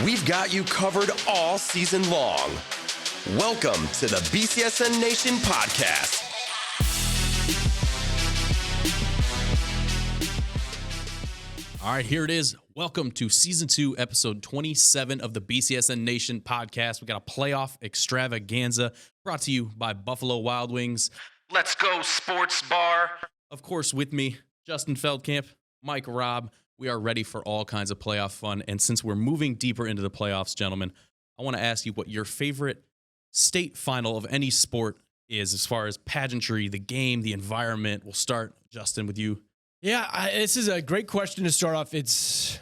we've got you covered all season long. Welcome to the BCSN Nation podcast. All right, here it is. Welcome to Season 2, Episode 27 of the BCSN Nation podcast. We got a playoff extravaganza brought to you by Buffalo Wild Wings. Let's go, sports bar. Of course, with me, Justin Feldkamp, Mike Robb. We are ready for all kinds of playoff fun. And since we're moving deeper into the playoffs, gentlemen, I want to ask you what your favorite state final of any sport is as far as pageantry, the game, the environment. We'll start, Justin, with you. Yeah, this is a great question to start off. It's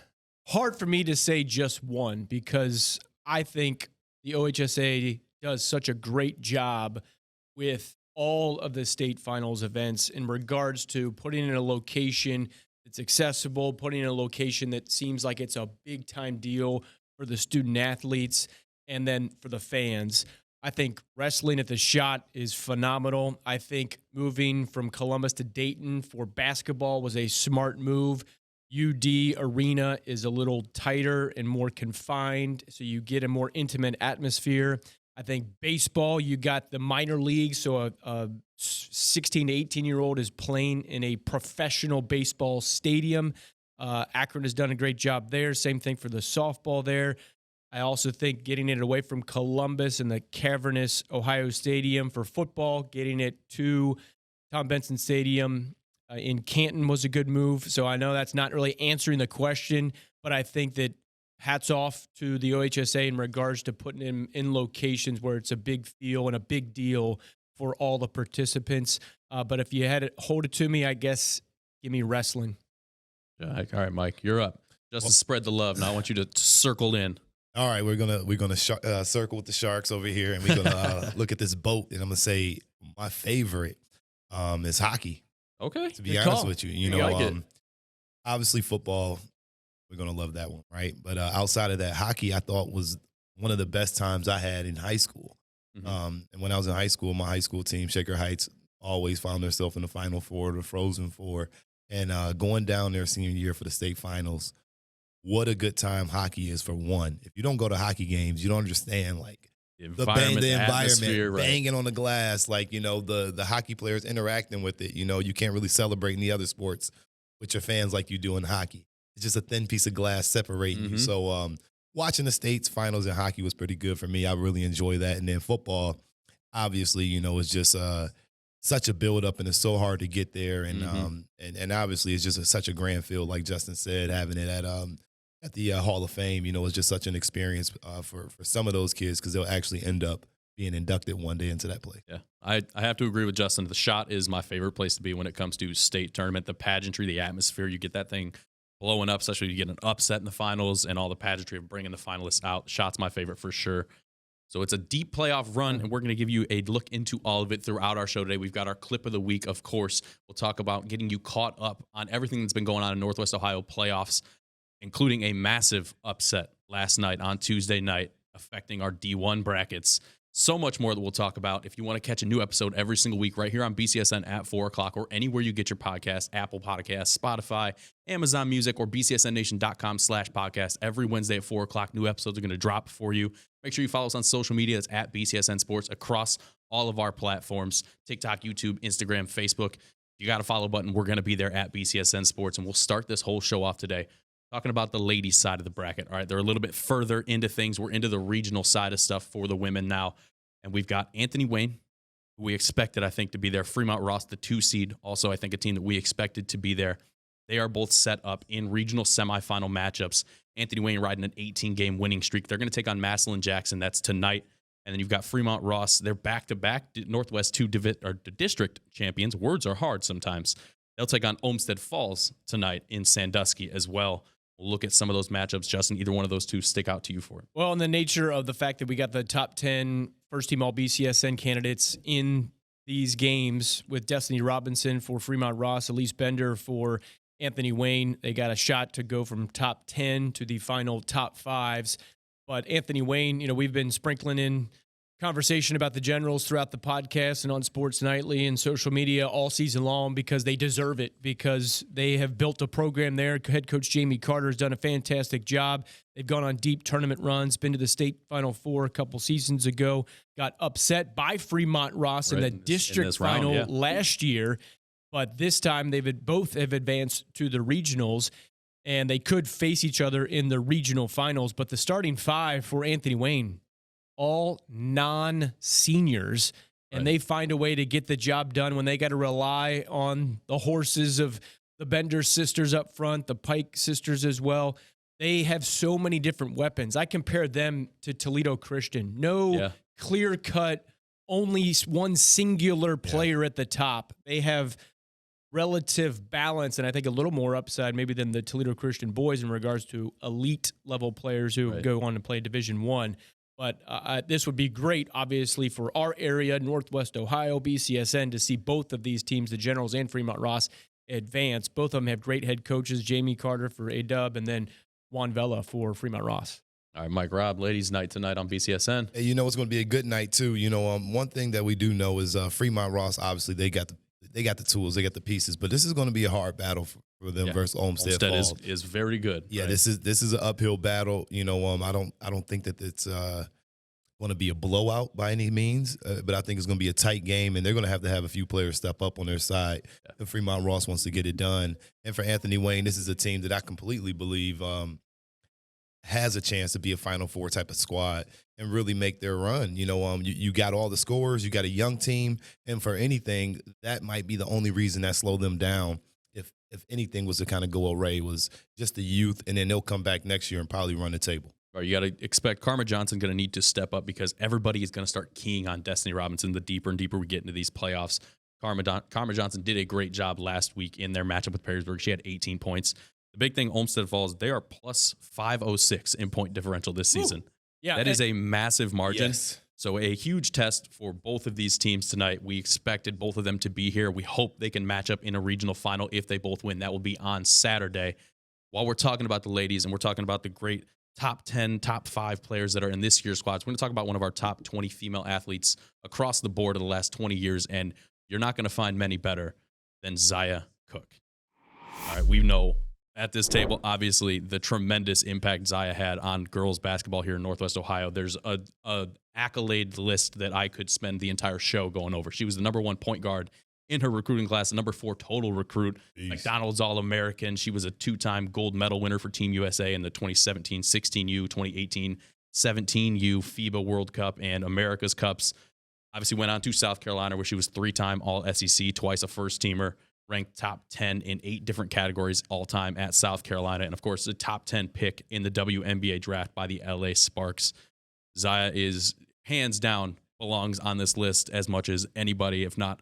hard for me to say just one because I think the OHSA does such a great job with all of the state finals events in regards to putting in a location that's accessible, putting in a location that seems like it's a big time deal for the student athletes and then for the fans. I think wrestling at the Shot is phenomenal. I think moving from Columbus to Dayton for basketball was a smart move. UD Arena is a little tighter and more confined, so you get a more intimate atmosphere. I think baseball, you got the minor leagues, so a 16 to 18-year-old is playing in a professional baseball stadium. Akron has done a great job there. Same thing for the softball there. I also think getting it away from Columbus and the cavernous Ohio Stadium for football, getting it to Tom Benson Stadium in Canton was a good move. So I know that's not really answering the question, but I think that hats off to the OHSA in regards to putting him in locations where it's a big feel and a big deal for all the participants. But if you had to hold it to me, I guess give me wrestling. All right, Mike, you're up. Just to spread the love. Now I want you to circle in. All right, we're gonna circle with the Sharks over here, and we're gonna look at this boat. And I'm gonna say my favorite is hockey. Okay, to be honest with you, you know, like obviously football, we're gonna love that one, right? But outside of that, hockey I thought was one of the best times I had in high school. And when I was in high school, my high school team, Shaker Heights, always found themselves in the Final Four, the Frozen Four, and going down there senior year for the state finals. What a good time hockey is for one. If you don't go to hockey games, you don't understand like the environment, right. Banging on the glass, like, you know, the hockey players interacting with it. You know, you can't really celebrate in the other sports with your fans like you do in hockey. It's just a thin piece of glass separating you. So watching the states finals in hockey was pretty good for me. I really enjoy that. And then football, obviously, you know, it's just such a build-up, and it's so hard to get there. And and obviously it's just such a grand field, like Justin said, having it at the Hall of Fame. You know, it's just such an experience for some of those kids because they'll actually end up being inducted one day into that place. Yeah, I have to agree with Justin. The Shot is my favorite place to be when it comes to state tournament. The pageantry, the atmosphere, you get that thing blowing up, especially you get an upset in the finals and all the pageantry of bringing the finalists out. Shot's my favorite for sure. So it's a deep playoff run, and we're going to give you a look into all of it throughout our show today. We've got our clip of the week, of course. We'll talk about getting you caught up on everything that's been going on in Northwest Ohio playoffs, including a massive upset last night on Tuesday night affecting our D1 brackets. So much more that we'll talk about. If you want to catch a new episode every single week right here on BCSN at 4 o'clock or anywhere you get your podcast, Apple Podcasts, Spotify, Amazon Music, or bcsnnation.com/podcast. Every Wednesday at 4 o'clock, new episodes are going to drop for you. Make sure you follow us on social media. It's at BCSN Sports across all of our platforms, TikTok, YouTube, Instagram, Facebook. You got a follow button. We're going to be there at BCSN Sports, and we'll start this whole show off today talking about the ladies' side of the bracket. All right, they're a little bit further into things. We're into the regional side of stuff for the women now. And we've got Anthony Wayne, who we expected, I think, to be there. Fremont Ross, the 2 seed, also I think a team that we expected to be there. They are both set up in regional semifinal matchups. Anthony Wayne riding an 18-game winning streak. They're going to take on Massillon Jackson. That's tonight. And then you've got Fremont Ross. They're back-to-back Northwest 2 district champions. Words are hard sometimes. They'll take on Olmsted Falls tonight in Sandusky as well. We'll look at some of those matchups. Justin, either one of those two stick out to you for it? Well, in the nature of the fact that we got the top 10 first-team All-BCSN candidates in these games with Destiny Robinson for Fremont Ross, Elise Bender for Anthony Wayne, they got a shot to go from top 10 to the final top 5s. But Anthony Wayne, you know, we've been sprinkling in conversation about the Generals throughout the podcast and on Sports Nightly and social media all season long because they deserve it, because they have built a program there. Head coach Jamie Carter has done a fantastic job. They've gone on deep tournament runs, been to the state Final Four a couple seasons ago, got upset by Fremont Ross in the district final last year. But this time both have advanced to the regionals, and they could face each other in the regional finals. But the starting five for Anthony Wayne, all non-seniors, and they find a way to get the job done when they got to rely on the horses of the Bender sisters up front, the Pike sisters as well. They have so many different weapons. I compare them to Toledo Christian. No clear-cut, only one singular player at the top. They have relative balance, and I think a little more upside maybe than the Toledo Christian boys in regards to elite-level players who go on to play Division I. But this would be great, obviously, for our area, Northwest Ohio, BCSN, to see both of these teams, the Generals and Fremont Ross, advance. Both of them have great head coaches, Jamie Carter for A-Dub and then Juan Vela for Fremont Ross. All right, Mike Robb, ladies' night tonight on BCSN. Hey, it's going to be a good night, too. One thing that we do know is Fremont Ross, obviously, they got the tools, they got the pieces, but this is going to be a hard battle for them versus Olmsted Falls. is very good. Yeah, right? this is an uphill battle. I don't think that it's going to be a blowout by any means, but I think it's going to be a tight game, and they're going to have a few players step up on their side. And Fremont Ross wants to get it done. And for Anthony Wayne, this is a team that I completely believe has a chance to be a Final Four type of squad and really make their run. You got all the scores, you got a young team, and for anything, that might be the only reason that slowed them down. If anything was to kind of go away, was just the youth, and then they'll come back next year and probably run the table. Or you got to expect Karma Johnson going to need to step up because everybody is going to start keying on Destiny Robinson the deeper and deeper we get into these playoffs. Karma Johnson did a great job last week in their matchup with Perrysburg. She had 18 points. The big thing, Olmsted Falls, they are plus 506 in point differential this season. Yeah, that is a massive margin. Yes. So a huge test for both of these teams tonight. We expected both of them to be here. We hope they can match up in a regional final if they both win. That will be on Saturday. While we're talking about the ladies and we're talking about the great top 10, top 5 players that are in this year's squads, we're going to talk about one of our top 20 female athletes across the board of the last 20 years, and you're not going to find many better than Zaya Cook. All right, we know at this table, obviously, the tremendous impact Zaya had on girls basketball here in Northwest Ohio. There's a accolade list that I could spend the entire show going over. She was the number 1 point guard in her recruiting class, the number 4 total recruit, McDonald's All-American. She was a 2-time gold medal winner for Team USA in the 2017 16U, 2018 17U FIBA World Cup and America's Cups. Obviously went on to South Carolina where she was 3-time All-SEC, twice a first-teamer, ranked top 10 in 8 different categories all-time at South Carolina, and, of course, the top 10 pick in the WNBA draft by the LA Sparks. Zaya is, hands down, belongs on this list as much as anybody, if not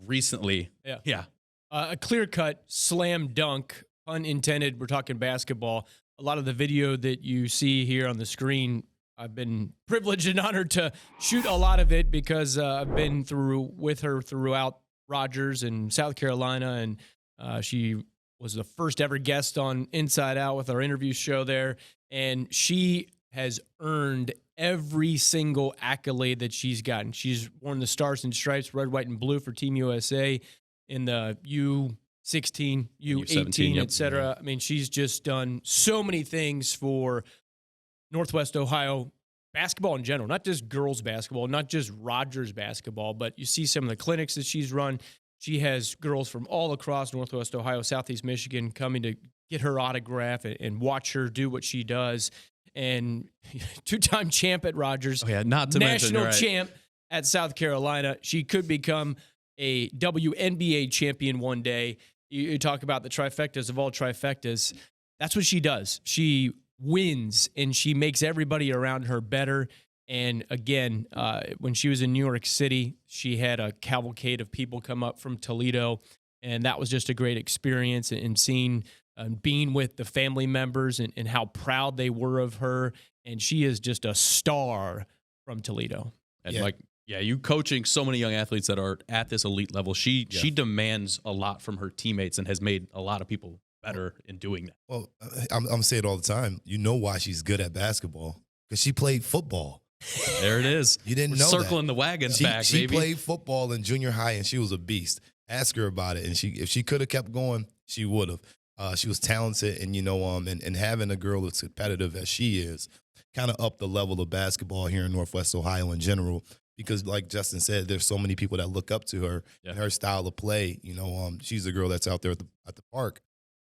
recently. Yeah. A clear-cut slam dunk, pun intended. We're talking basketball. A lot of the video that you see here on the screen, I've been privileged and honored to shoot a lot of it because I've been with her throughout Rogers and South Carolina, and she was the first ever guest on Inside Out with our interview show there, and she has earned every single accolade that she's gotten. She's worn the Stars and Stripes, red, white, and blue for Team USA in the U16, U18, et cetera. I mean, she's just done so many things for Northwest Ohio basketball in general, not just girls basketball, not just Rogers basketball, but you see some of the clinics that she's run. She has girls from all across Northwest Ohio, Southeast Michigan coming to get her autograph and watch her do what she does. And 2-time champ at Rogers, not to national mention, champ at South Carolina. She could become a WNBA champion one day. You talk about the trifectas of all trifectas. That's what she does. She wins, and she makes everybody around her better. And again, when she was in New York City, she had a cavalcade of people come up from Toledo, and that was just a great experience. And seeing, being with the family members and how proud they were of her, and she is just a star from Toledo. And you coaching so many young athletes that are at this elite level. She demands a lot from her teammates and has made a lot of people better in doing that. Well, I'm saying it all the time. You know why she's good at basketball? Because she played football. There it is. You didn't We're know circling that. the wagons She back, baby. played football in junior high, and she was a beast. Ask her about it, and if she could have kept going, she would have. She was talented, and and having a girl as competitive as she is, kind of up the level of basketball here in Northwest Ohio in general. Because, like Justin said, there's so many people that look up to her and her style of play. She's a girl that's out there at the park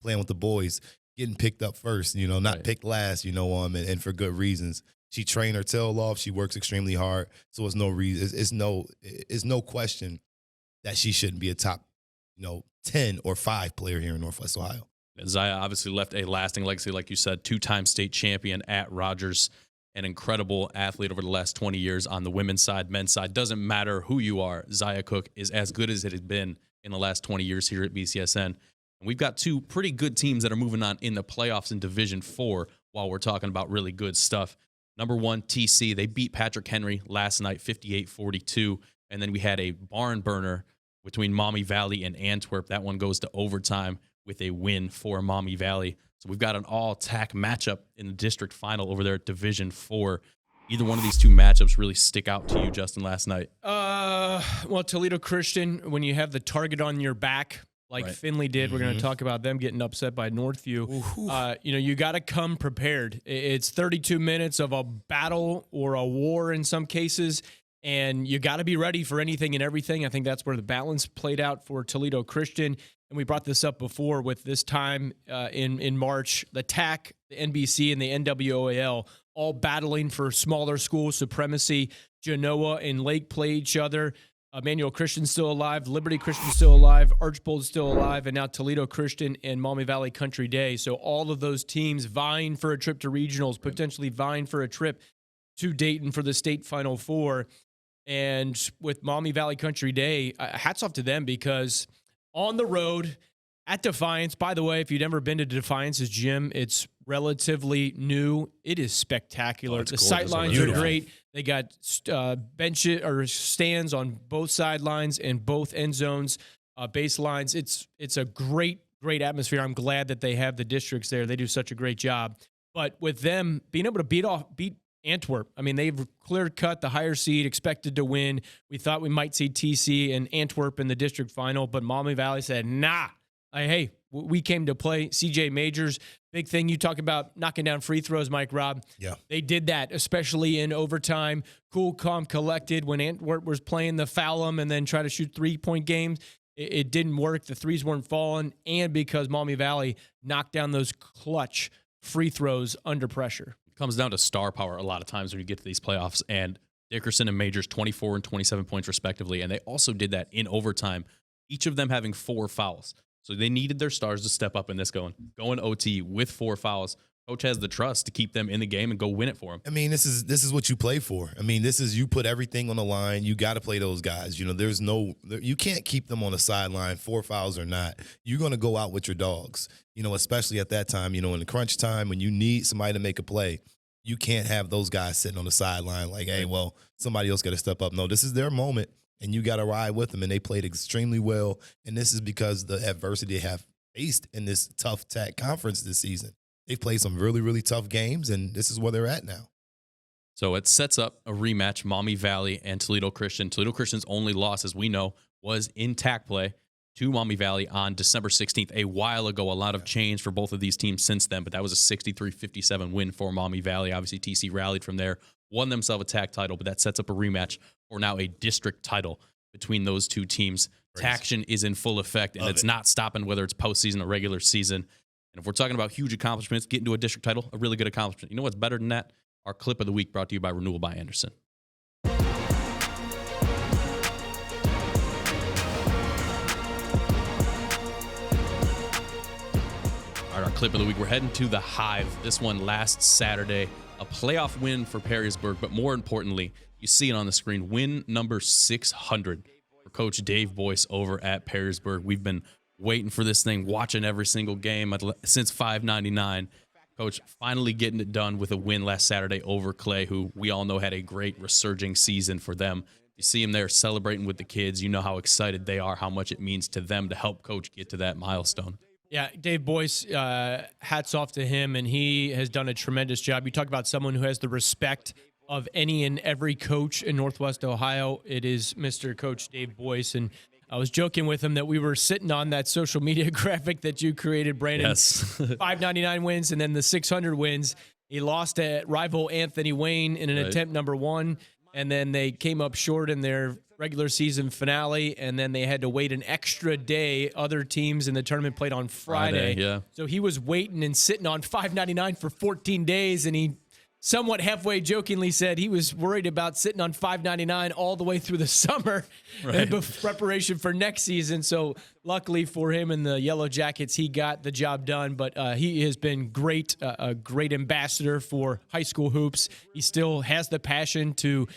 playing with the boys, getting picked up first. Not picked last. And for good reasons. She trained her tail off. She works extremely hard. So it's no reason. It's no question that she shouldn't be a top, 10 or 5 player here in Northwest Ohio. Zaya obviously left a lasting legacy, like you said, 2-time state champion at Rogers, an incredible athlete over the last 20 years on the women's side, men's side. Doesn't matter who you are, Zaya Cook is as good as it has been in the last 20 years here at BCSN. And we've got 2 pretty good teams that are moving on in the playoffs in Division 4 while we're talking about really good stuff. Number 1, TC. They beat Patrick Henry last night, 58-42. And then we had a barn burner between Maumee Valley and Antwerp. That one goes to overtime with a win for Maumee Valley. So we've got an all-TAC matchup in the district final over there at Division 4. Either one of these 2 matchups really stick out to you, Justin, last night? Well, Toledo Christian, when you have the target on your back, like Finley did, we're going to talk about them getting upset by Northview. You got to come prepared. It's 32 minutes of a battle or a war in some cases, and you got to be ready for anything and everything. I think that's where the balance played out for Toledo Christian. And we brought this up before with this time in March, the TAC, the NBC, and the NWOAL all battling for smaller school supremacy. Genoa and Lake play each other. Emmanuel Christian's still alive. Liberty Christian's still alive. Archbold's still alive. And now Toledo Christian and Maumee Valley Country Day. So all of those teams vying for a trip to regionals, potentially vying for a trip to Dayton for the state Final Four. And with Maumee Valley Country Day, hats off to them because on the road at Defiance, by the way, if you've never been to Defiance's gym, it's relatively new. It is spectacular. The sightlines are great. They got benches or stands on both sidelines and both end zones, baselines. It's a great atmosphere. I'm glad that they have the districts there. They do such a great job. But with them being able to beat Antwerp, I mean, they've clear-cut the higher seed, expected to win. We thought we might see TC and Antwerp in the district final, but Maumee Valley said, nah. Hey, we came to play. CJ Majors, big thing. You talk about knocking down free throws, Mike Robb. Yeah. They did that, especially in overtime. Cool, calm, collected. When Antwerp was playing the foul 'em and then try to shoot 3-point games, it didn't work. The threes weren't falling. And because Maumee Valley knocked down those clutch free throws under pressure. It comes down to star power a lot of times when you get to these playoffs. And Dickerson and Majors, 24 and 27 points respectively. And they also did that in overtime, each of them having 4 fouls. So they needed their stars to step up in this going OT with 4 fouls. Coach has the trust to keep them in the game and go win it for them. I mean, this is what you play for. I mean, this is you put everything on the line. You got to play those guys. You can't keep them on the sideline, 4 fouls or not. You're going to go out with your dogs, especially at that time, in the crunch time when you need somebody to make a play. You can't have those guys sitting on the sideline like, hey, well, somebody else got to step up. No, this is their moment. And you got to ride with them, and they played extremely well. And this is because the adversity they have faced in this tough TAC conference this season. They've played some really, really tough games, and this is where they're at now. So it sets up a rematch, Maumee Valley and Toledo Christian. Toledo Christian's only loss, as we know, was in TAC play to Maumee Valley on December 16th. A while ago, a lot of change for both of these teams since then, but that was a 63-57 win for Maumee Valley. Obviously, TC rallied from there, won themselves a TAC title, but that sets up a rematch for now a district title between those 2 teams. Taction is in full effect, and it's not stopping whether it's postseason or regular season. And if we're talking about huge accomplishments, getting to a district title, a really good accomplishment. You know what's better than that? Our clip of the week brought to you by Renewal by Anderson. All right, our clip of the week. We're heading to the Hive. This one last Saturday. A playoff win for Perrysburg, but more importantly, you see it on the screen, win number 600 for Coach Dave Boyce over at Perrysburg. We've been waiting for this thing, watching every single game since 599. Coach finally getting it done with a win last Saturday over Clay, who we all know had a great resurging season for them. You see him there celebrating with the kids. You know how excited they are, how much it means to them to help Coach get to that milestone. Yeah, Dave Boyce, hats off to him, and he has done a tremendous job. You talk about someone who has the respect of any and every coach in Northwest Ohio. It is Mr. Coach Dave Boyce. And I was joking with him that we were sitting on that social media graphic that you created, Brandon. Yes. 599 wins and then the 600 wins. He lost to rival Anthony Wayne in an attempt number 1, and then they came up short in their regular season finale, and then they had to wait an extra day. Other teams in the tournament played on Friday. Yeah. So he was waiting and sitting on 599 for 14 days, and he somewhat halfway jokingly said he was worried about sitting on 599 all the way through the summer in preparation for next season. So luckily for him and the Yellow Jackets, he got the job done. But he has been great, a great ambassador for high school hoops. He still has the passion to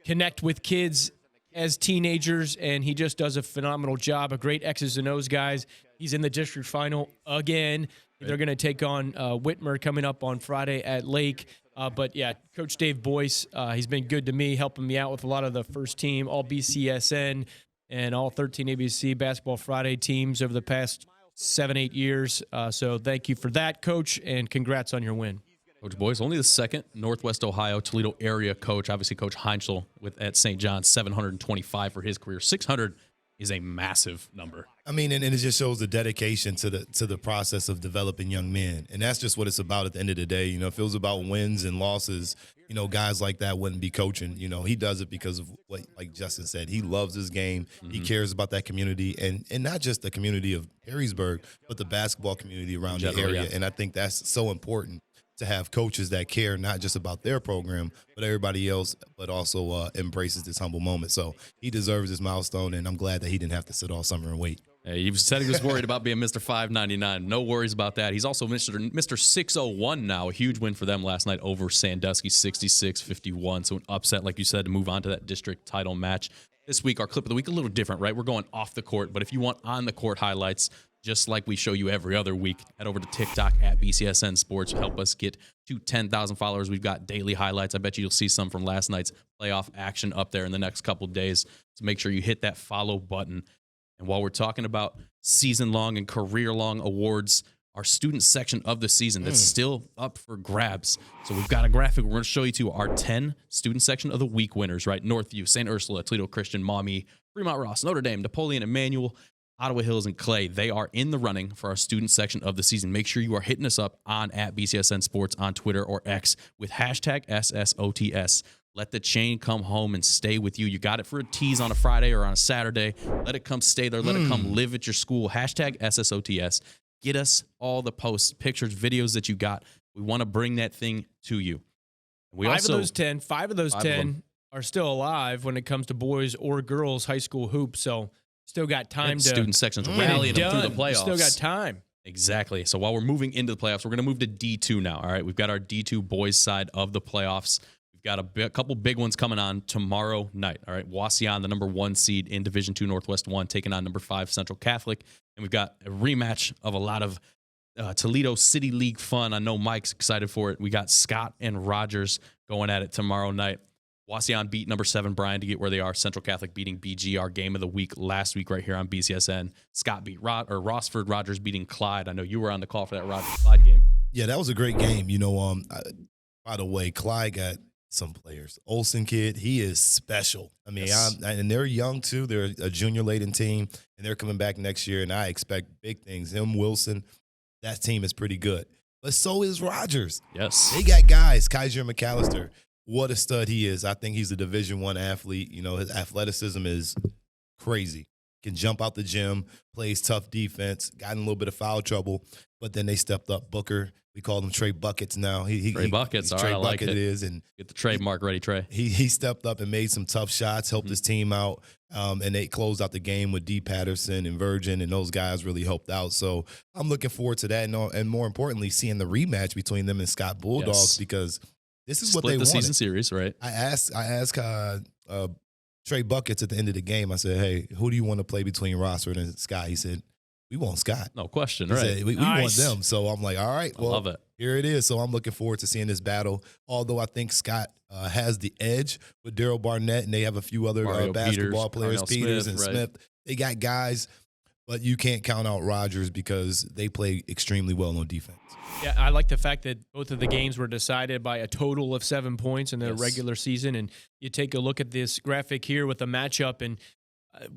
connect with kids as teenagers, and he just does a phenomenal job. A great X's and O's guys. He's in the district final again. They're going to take on Whitmer coming up on Friday at Lake. But, yeah, Coach Dave Boyce, he's been good to me, helping me out with a lot of the first team, all BCSN, and all 13 ABC Basketball Friday teams over the past 7-8 years. So thank you for that, Coach, and congrats on your win. Coach Boyce, only the second Northwest Ohio Toledo area coach. Obviously, Coach 𝗦𝗫𝘀 at St. John's, 725 for his career. 600 is a massive number. I mean, and it just shows the dedication to the process of developing young men. And that's just what it's about at the end of the day. You know, if it was about wins and losses, you know, guys like that wouldn't be coaching. You know, he does it because of what, like Justin said, he loves his game. Mm-hmm. He cares about that community, and not just the community of Harrisburg, but the basketball community around the area. Yeah. And I think that's so important, to have coaches that care not just about their program, but everybody else, but also embraces this humble moment. So he deserves this milestone, and I'm glad that he didn't have to sit all summer and wait. Hey, you said he was worried about being Mr. 599. No worries about that. He's also Mr. 601 now. A huge win for them last night over Sandusky, 66-51. So an upset, like you said, to move on to that district title match. This week, our clip of the week, a little different, right? We're going off the court, but if you want on the court highlights, just like we show you every other week, head over to TikTok at BCSN Sports. Help us get to 10,000 followers. We've got daily highlights. I bet you'll see some from last night's playoff action up there in the next couple days. So make sure you hit that follow button. And while we're talking about season-long and career-long awards, our student section of the season that's still up for grabs. So we've got a graphic we're going to show you to our 10 student section of the week winners, right? Northview, St. Ursula, Toledo Christian, Maumee, Fremont Ross, Notre Dame, Napoleon Emmanuel, Ottawa Hills, and Clay. They are in the running for our student section of the season. Make sure you are hitting us up on at BCSN Sports on Twitter or X with hashtag SSOTS. Let the chain come home and stay with you. You got it for a tease on a Friday or on a Saturday. Let it come stay there. Let it come live at your school. Hashtag SSOTS. Get us all the posts, pictures, videos that you got. We want to bring that thing to you. Five of those 10 are still alive when it comes to boys or girls high school hoops. So still got time to student sections rallying them through the playoffs. Still got time. Exactly. So while we're moving into the playoffs, we're going to move to D2 now. All right. We've got our D2 boys side of the playoffs. We've got a couple big ones coming on tomorrow night. All right. Wauseon, the number 1 seed in Division II Northwest 1, taking on number 5 Central Catholic. And we've got a rematch of a lot of Toledo City League fun. I know Mike's excited for it. We got Scott and Rogers going at it tomorrow night. Wauseon beat number 7 Bryan to get where they are. Central Catholic beating BG, our game of the week last week right here on BCSN. Scott beat Rossford. Rogers beating Clyde. I know you were on the call for that Rogers-Clyde game. Yeah, that was a great game. You know, by the way, Clyde got some players. Olsen kid, he is special. I mean, yes. And they're young too. They're a junior-laden team, and they're coming back next year, and I expect big things. Him, Wilson, that team is pretty good. But so is Rogers. Yes. They got guys, Kaiser McAllister. What a stud he is. I think he's a Division I athlete. You know, his athleticism is crazy. Can jump out the gym, plays tough defense, got in a little bit of foul trouble, but then they stepped up. Booker, we call him Trey Buckets now. Trey Buckets, all right, Trey I like Bucket it. Is. And get the trademark ready, Trey. He stepped up and made some tough shots, helped his team out, and they closed out the game with D. Patterson and Virgin, and those guys really helped out. So I'm looking forward to that, and more importantly, seeing the rematch between them and Scott Bulldogs, because this is what they wanted. Split the season series, right? I asked Trey Buckets at the end of the game. I said, "Hey, who do you want to play between Rossford and Scott?" He said, "We want Scott." No question, He right? said, we want them. So I'm like, "All right, well, I love it. Here it is." So I'm looking forward to seeing this battle. Although I think Scott has the edge with Daryl Barnett, and they have a few other basketball players, Peters and Smith. They got guys. But you can't count out Rogers because they play extremely well on defense. Yeah, I like the fact that both of the games were decided by a total of 7 points in the regular season. And you take a look at this graphic here with the matchup, and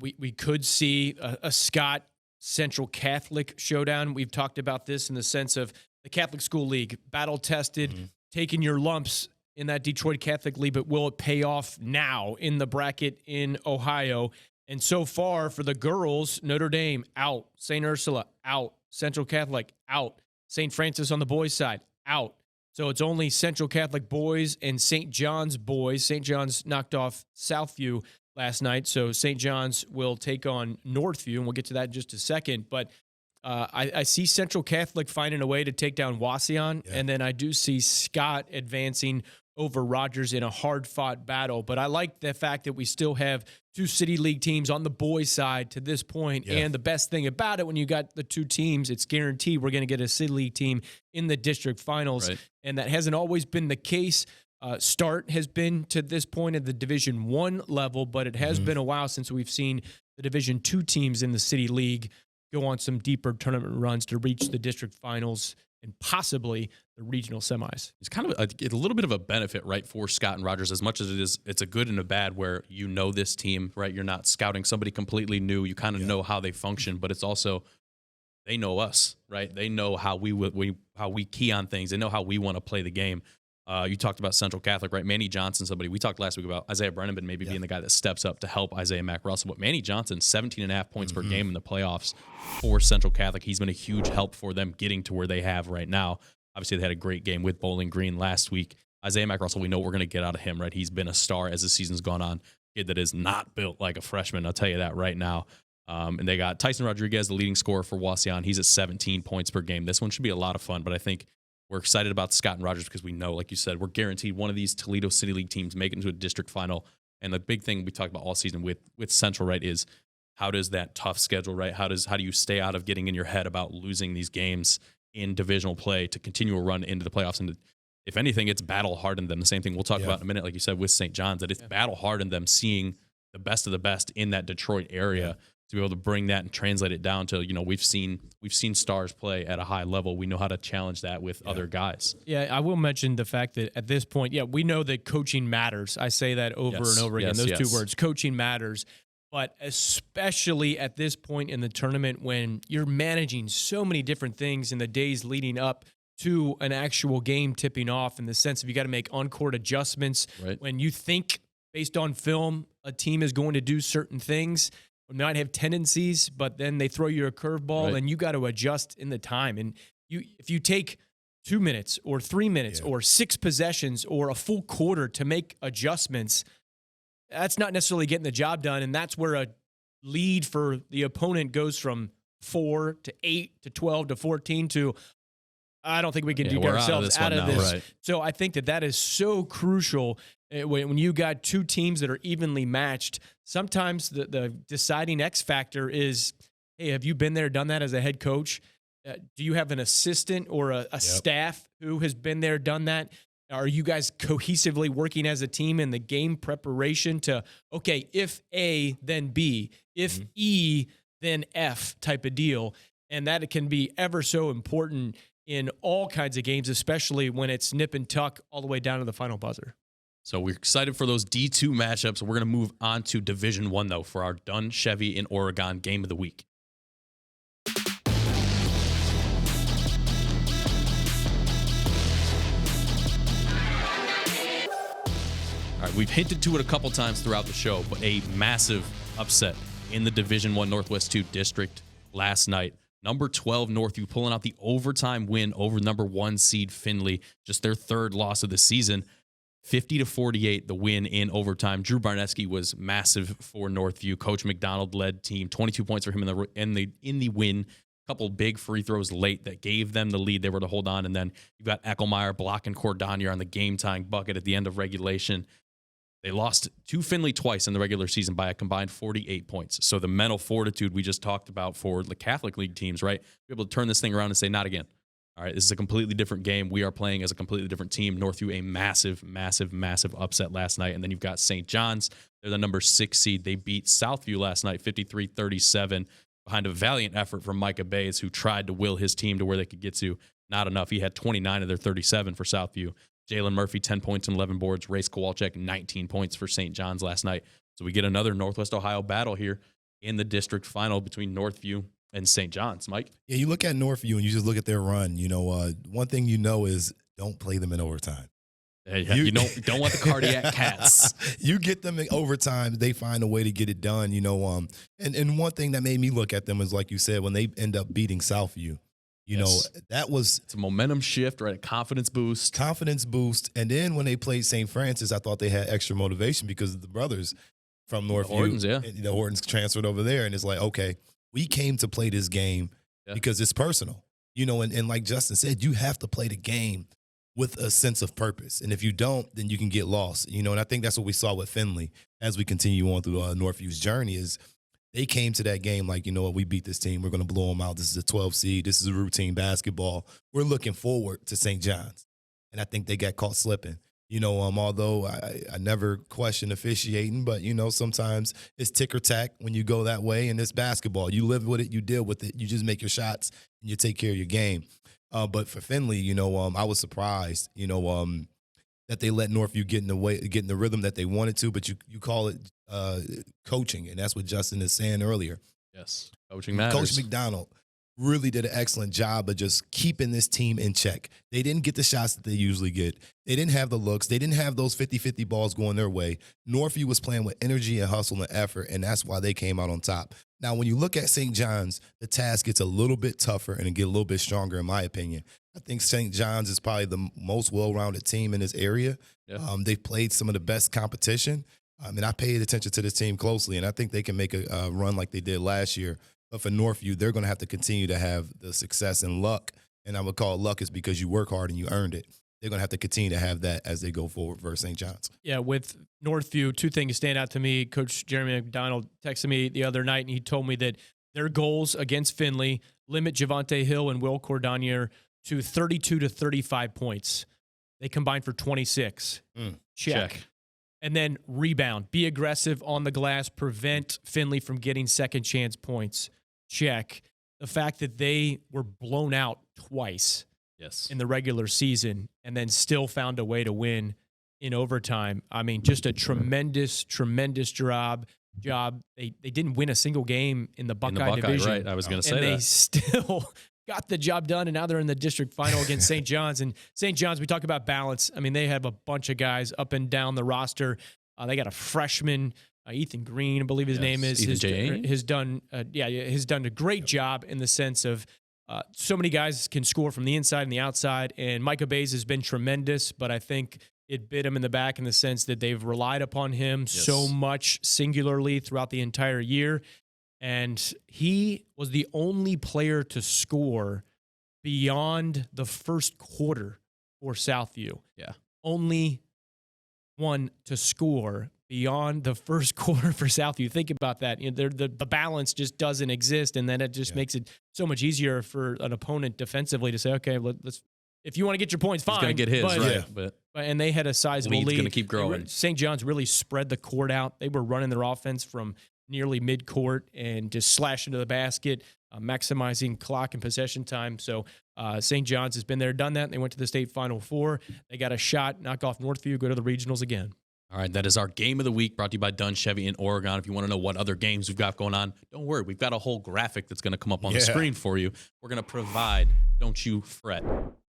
we could see a Scott Central Catholic showdown. We've talked about this in the sense of the Catholic School League, battle-tested, taking your lumps in that Detroit Catholic League, but will it pay off now in the bracket in Ohio? And so far for the girls, Notre Dame out, St. Ursula out, Central Catholic out, St. Francis on the boys' side out. So it's only Central Catholic boys and St. John's boys. St. John's knocked off Southview last night, so St. John's will take on Northview, and we'll get to that in just a second. But I see Central Catholic finding a way to take down Wauseon, and then I do see Scott advancing over Rogers in a hard-fought battle. But I like the fact that we still have 2 City League teams on the boys' side to this point. And the best thing about it, when you got the 2 teams, it's guaranteed we're going to get a City League team in the district finals. And that hasn't always been the case. Start has been to this point at the Division I level, but it has been a while since we've seen the Division II teams in the City League go on some deeper tournament runs to reach the district finals and possibly the regional semis. It's kind of a little bit of a benefit, right, for Scott and Rogers, as much as it's a good and a bad where you know this team, right? You're not scouting somebody completely new. You kind of know how they function, but it's also they know us, right? They know how we key on things. They know how we want to play the game. You talked about Central Catholic, right? Manny Johnson, somebody. We talked last week about Isaiah Brennan maybe being the guy that steps up to help Isaiah Mack Russell. But Manny Johnson, 17.5 points per game in the playoffs for Central Catholic. He's been a huge help for them getting to where they have right now. Obviously, they had a great game with Bowling Green last week. Isaiah Mack Russell, we know what we're going to get out of him, right? He's been a star as the season's gone on. Kid that is not built like a freshman, I'll tell you that right now. And they got Tyson Rodriguez, the leading scorer for Wauseon. He's at 17 points per game. This one should be a lot of fun, but I think we're excited about Scott and Rogers because we know, like you said, we're guaranteed one of these Toledo City League teams make it into a district final. And the big thing we talked about all season with Central, right, is how does that tough schedule, right? How do you stay out of getting in your head about losing these games in divisional play to continue a run into the playoffs? And if anything, it's battle hardened them. The same thing we'll talk about in a minute, like you said, with St. John's, that it's battle hardened them seeing the best of the best in that Detroit area. To be able to bring that and translate it down to, we've seen stars play at a high level. We know how to challenge that with other guys. Yeah, I will mention the fact that at this point, we know that coaching matters. I say that over and over again, those 2 words, coaching matters. But especially at this point in the tournament when you're managing so many different things in the days leading up to an actual game tipping off, in the sense of you got to make on-court adjustments. When you think, based on film, a team is going to do certain things, might have tendencies, but then they throw you a curveball and you got to adjust in the time. And if you take 2 minutes or 3 minutes or 6 possessions or a full quarter to make adjustments, that's not necessarily getting the job done. And that's where a lead for the opponent goes from 4 to 8 to 12 to 14 to, I don't think we can do ourselves out of this. So I think that is so crucial. When you got 2 teams that are evenly matched, sometimes the deciding X factor is, hey, have you been there, done that as a head coach? Do you have an assistant or a staff who has been there, done that? Are you guys cohesively working as a team in the game preparation to, okay, if A, then B, if E, then F type of deal? And that it can be ever so important in all kinds of games, especially when it's nip and tuck all the way down to the final buzzer. So we're excited for those D2 matchups. We're going to move on to Division I, though, for our Dunn Chevy in Oregon game of the week. All right, we've hinted to it a couple times throughout the show, but a massive upset in the Division I Northwest 2 district last night. Number 12 Northview pulling out the overtime win over number 1 seed Findlay, just their 3rd loss of the season. 50-48, the win in overtime. Drew Barneski was massive for Northview. Coach McDonald led team, 22 points for him in the win. A couple big free throws late that gave them the lead. They were to hold on, and then you've got Eckelmeyer blocking Cordonier on the game-tying bucket at the end of regulation. They lost to Findlay twice in the regular season by a combined 48 points. So the mental fortitude we just talked about for the Catholic League teams, right? Be able to turn this thing around and say, not again. All right, this is a completely different game. We are playing as a completely different team. Northview, a massive, massive, massive upset last night. And then you've got St. John's. They're the number 6 seed. They beat Southview last night, 53-37. behind a valiant effort from 𝗦𝗽𝗍𝗶𝗵𝘵, who tried to will his team to where they could get to. Not enough. He had 29 of their 37 for Southview. Jalen Murphy, 10 points and 11 boards. 𝗦𝗽𝗍𝗶𝘶, 19 points for St. John's last night. So we get another Northwest Ohio battle here in the district final between Northview and St. John's. Mike? Yeah, you look at Northview and you just look at their run. One thing is don't play them in overtime. You don't want the cardiac cats. You get them in overtime, they find a way to get it done. And one thing that made me look at them is, like you said, when they end up beating Southview. It's a momentum shift, right? A confidence boost. And then when they played St. Francis, I thought they had extra motivation because of the brothers from Northview. Hortons, yeah. The Hortons transferred over there. And it's like, okay, we came to play this game because it's personal. And like Justin said, you have to play the game with a sense of purpose. And if you don't, then you can get lost. And I think that's what we saw with Findlay as we continue on through Northview's journey is they came to that game like, we beat this team. We're going to blow them out. This is a 12 seed. This is a routine basketball. We're looking forward to St. John's. And I think they got caught slipping. Although I never question officiating, but, sometimes it's tick or tack when you go that way. And it's basketball. You live with it. You deal with it. You just make your shots and you take care of your game. But for Findlay, I was surprised, that they let Northview get in the rhythm that they wanted to, but you call it coaching, and that's what Justin is saying earlier. Yes, coaching matters. Coach McDonald really did an excellent job of just keeping this team in check. They didn't get the shots that they usually get. They didn't have the looks. They didn't have those 50-50 balls going their way. Northview was playing with energy and hustle and effort, and that's why they came out on top. Now, when you look at St. John's, the task gets a little bit tougher and it get a little bit stronger, in my opinion. I think St. John's is probably the most well-rounded team in this area. Yeah. They've played some of the best competition. And I paid attention to this team closely, and I think they can make a run like they did last year. But for Northview, they're going to have to continue to have the success and luck. And I would call it luck is because you work hard and you earned it. They're going to have to continue to have that as they go forward versus St. John's. Yeah, with Northview, two things stand out to me. Coach Jeremy McDonald texted me the other night, and he told me that their goals against Findlay limit Javante Hill and Will Cordonier to 32 to 35 points. They combined for 26. Check. And then rebound. Be aggressive on the glass. Prevent Findlay from getting second chance points. Check. The fact that they were blown out twice in the regular season and then still found a way to win in overtime. I mean, just a tremendous, tremendous job. They didn't win a single game in the Buckeye division. Right. I was going to say that. And they still got the job done, and now they're in the district final against St. John's. And St. John's, we talk about balance. I mean, they have a bunch of guys up and down the roster. They got a freshman, Ethan Green, I believe his name is. Has done a great job in the sense of so many guys can score from the inside and the outside. And 𝗦𝗽𝗍𝗶𝗵𝘵 has been tremendous, but I think it bit him in the back in the sense that they've relied upon him so much singularly throughout the entire year. And he was the only player to score beyond the first quarter for Southview. Yeah. Only one to score beyond the first quarter for Southview. Think about that. The balance just doesn't exist, and then it just makes it so much easier for an opponent defensively to say, okay, let's. If you want to get your points, fine. He's going to get his, right? And they had a sizable lead. Lead's going to keep growing. St. John's really spread the court out. They were running their offense from nearly mid-court and just slash into the basket, maximizing clock and possession time. So St. John's has been there, done that. They went to the state Final Four. They got a shot, knock off Northview, go to the regionals again. All right, that is our game of the week brought to you by Dunn Chevy in Oregon. If you want to know what other games we've got going on, don't worry. We've got a whole graphic that's going to come up on the screen for you. We're going to provide, don't you fret.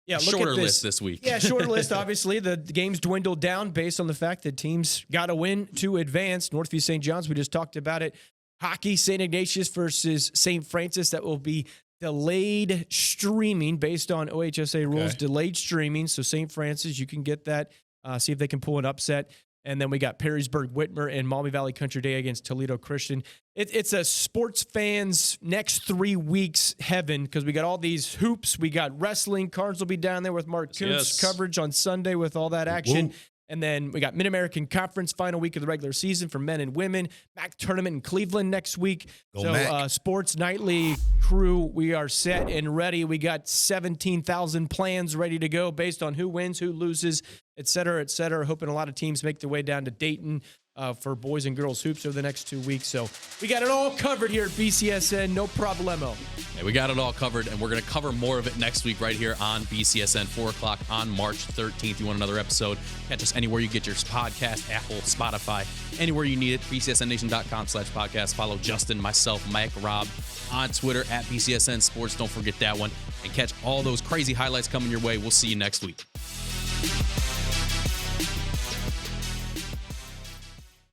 Yeah, shorter list this week. Yeah, shorter list, obviously. The games dwindled down based on the fact that teams got to win to advance. Northview St. John's, we just talked about it. Hockey, St. Ignatius versus St. Francis. That will be delayed streaming based on OHSA rules. Delayed streaming. So St. Francis, you can get that. See if they can pull an upset. And then we got Perrysburg-Whitmer and Maumee Valley Country Day against Toledo Christian. It's a sports fans' next 3 weeks heaven because we got all these hoops. We got wrestling. Cards will be down there with Mark Kuntz coverage on Sunday with all that action. Whoa. And then we got Mid-American Conference final week of the regular season for men and women. MAC tournament in Cleveland next week. Sports Nightly crew, we are set and ready. We got 17,000 plans ready to go based on who wins, who loses, et cetera, et cetera. Hoping a lot of teams make their way down to Dayton for boys and girls hoops over the next 2 weeks. So we got it all covered here at BCSN. No problemo. Yeah, we got it all covered, and we're going to cover more of it next week right here on BCSN, 4 o'clock on March 13th. You want another episode? Catch us anywhere you get your podcast, Apple, Spotify, anywhere you need it. BCSNNation.com/podcast. Follow Justin, myself, Mike, Rob on Twitter at BCSN Sports. Don't forget that one. And catch all those crazy highlights coming your way. We'll see you next week.